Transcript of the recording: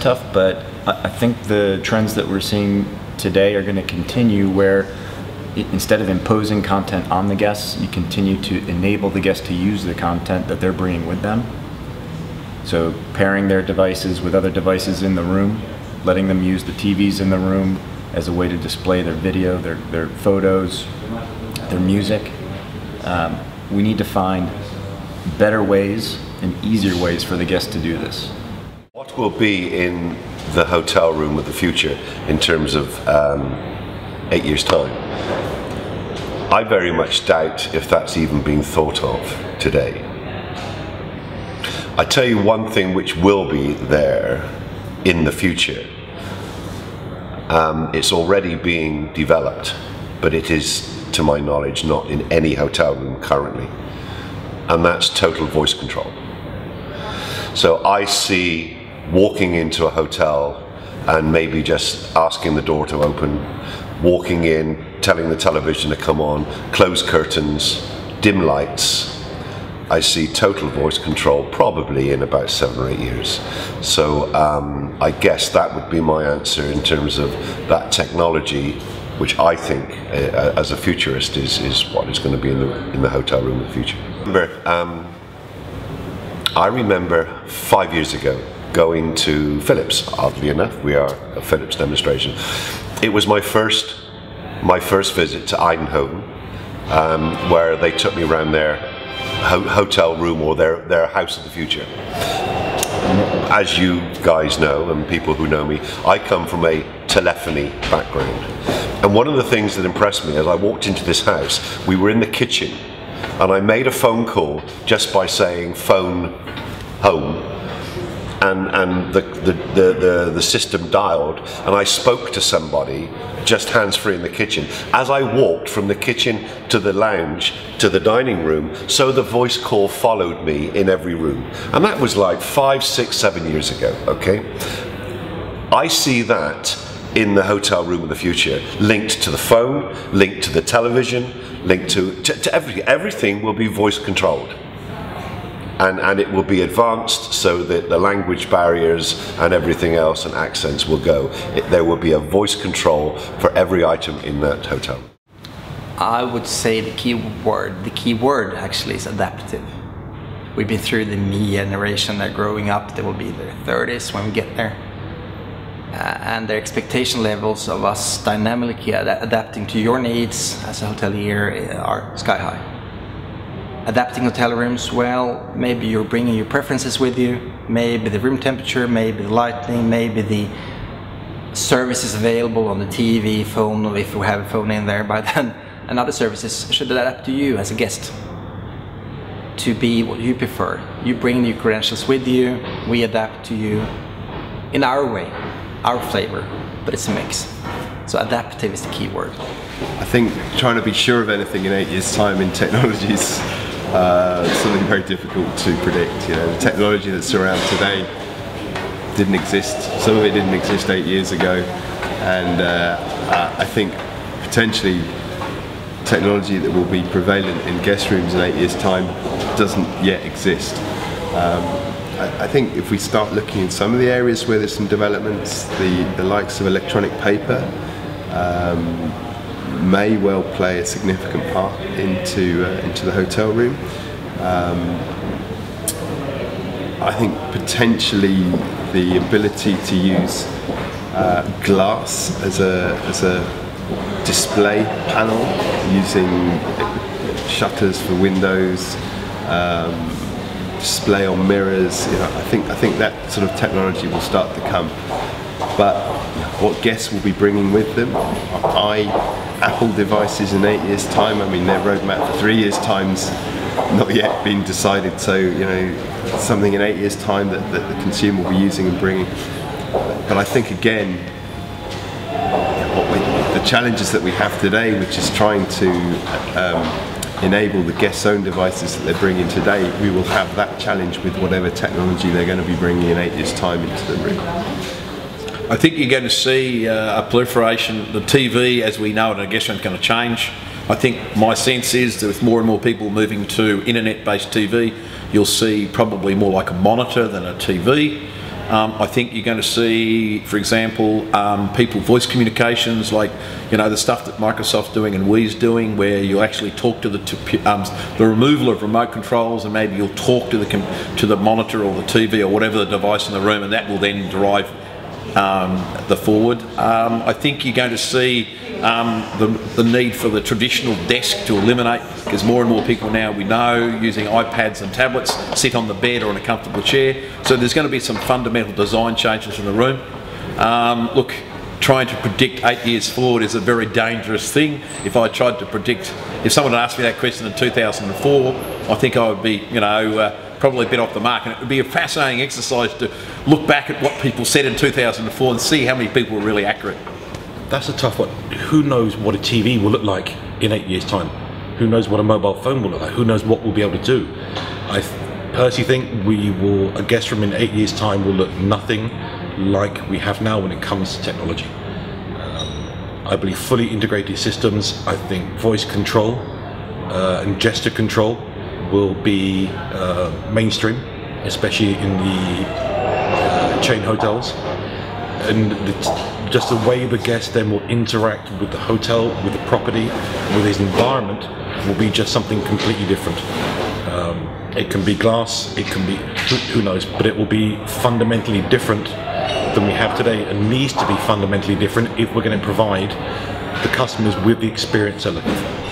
tough, but I think the trends that we're seeing today are going to continue, where instead of imposing content on the guests, you continue to enable the guests to use the content that they're bringing with them. So pairing their devices with other devices in the room, letting them use the TVs in the room as a way to display their video, their photos, their music. We need to find better ways and easier ways for the guests to do this. What will be in the hotel room of the future in terms of 8 years' time? I very much doubt if that's even being thought of today. I tell you one thing which will be there in the future. It's already being developed, but it is, to my knowledge, not in any hotel room currently, and that's total voice control. So I see walking into a hotel and maybe just asking the door to open, walking in, telling the television to come on, close curtains, dim lights. I see total voice control probably in about 7 or 8 years. So I guess that would be my answer in terms of that technology, which I think, as a futurist, is what is going to be in the hotel room of the future. I remember 5 years ago going to Philips. Oddly enough, we are a Philips demonstration. It was my first visit to Eindhoven, where they took me around their hotel room, or their house of the future. As you guys know, and people who know me, I come from a telephony background. And one of the things that impressed me as I walked into this house, we were in the kitchen, and I made a phone call just by saying phone home, and the system dialed, and I spoke to somebody just hands-free in the kitchen. As I walked from the kitchen to the lounge to the dining room, so the voice call followed me in every room. And that was like 5, 6, 7 years ago, okay? I see that in the hotel room of the future, linked to the phone, linked to the television, linked to everything. Everything will be voice controlled. And it will be advanced so that the language barriers and everything else and accents will go. There will be a voice control for every item in that hotel. I would say the key word actually is adaptive. We've been through the me generation, they're growing up, they will be in their 30s when we get there. And their expectation levels of us dynamically adapting to your needs as a hotelier are sky high. Adapting hotel rooms, well, maybe you're bringing your preferences with you, maybe the room temperature, maybe the lighting, maybe the services available on the TV, phone, or if we have a phone in there by then, and other services should adapt to you as a guest to be what you prefer. You bring your credentials with you, we adapt to you in our way, our flavor, but it's a mix. So adaptive is the key word. I think trying to be sure of anything in 8 years' time in technology is something very difficult to predict. You know, the technology that's around today didn't exist. Some of it didn't exist 8 years ago, and I think potentially technology that will be prevalent in guest rooms in 8 years' time doesn't yet exist. I think if we start looking in some of the areas where there's some developments, the likes of electronic paper may well play a significant part into the hotel room. I think potentially the ability to use glass as a display panel, using shutters for windows, display on mirrors. You know, I think that sort of technology will start to come. But what guests will be bringing with them? Apple devices in 8 years' time. I mean, their roadmap for 3 years' time's not yet been decided. So, you know, something in 8 years' time that the consumer will be using and bringing. But I think again, the challenges that we have today, which is trying to enable the guest's own devices that they're bringing today, we will have that challenge with whatever technology they're going to be bringing in 8 years' time into the room. I think you're going to see a proliferation. The TV, as we know it in a guest room, is going to change. I think my sense is that with more and more people moving to internet-based TV, you'll see probably more like a monitor than a TV. I think you're going to see, for example, people voice communications, like the stuff that Microsoft's doing and Wii's doing, where you'll actually talk to the removal of remote controls, and maybe you'll talk to the monitor or the TV or whatever the device in the room, and that will then drive the forward. I think you're going to see the need for the traditional desk to eliminate, because more and more people now, we know, using iPads and tablets, sit on the bed or in a comfortable chair. So there's going to be some fundamental design changes in the room. Look, trying to predict 8 years forward is a very dangerous thing. If I tried to predict, if someone had asked me that question in 2004, I think I would be, probably a bit off the mark, and it would be a fascinating exercise to look back at what people said in 2004 and see how many people were really accurate. That's a tough one. Who knows what a TV will look like in 8 years' time? Who knows what a mobile phone will look like? Who knows what we'll be able to do? I personally think a guest room in 8 years' time will look nothing like we have now when it comes to technology. I believe fully integrated systems, I think voice control and gesture control will be mainstream, especially in the chain hotels. And just the way the guest then will interact with the hotel, with the property, with his environment, will be just something completely different. It can be glass, it can be, who knows, but it will be fundamentally different than we have today, and needs to be fundamentally different if we're going to provide the customers with the experience they're looking for.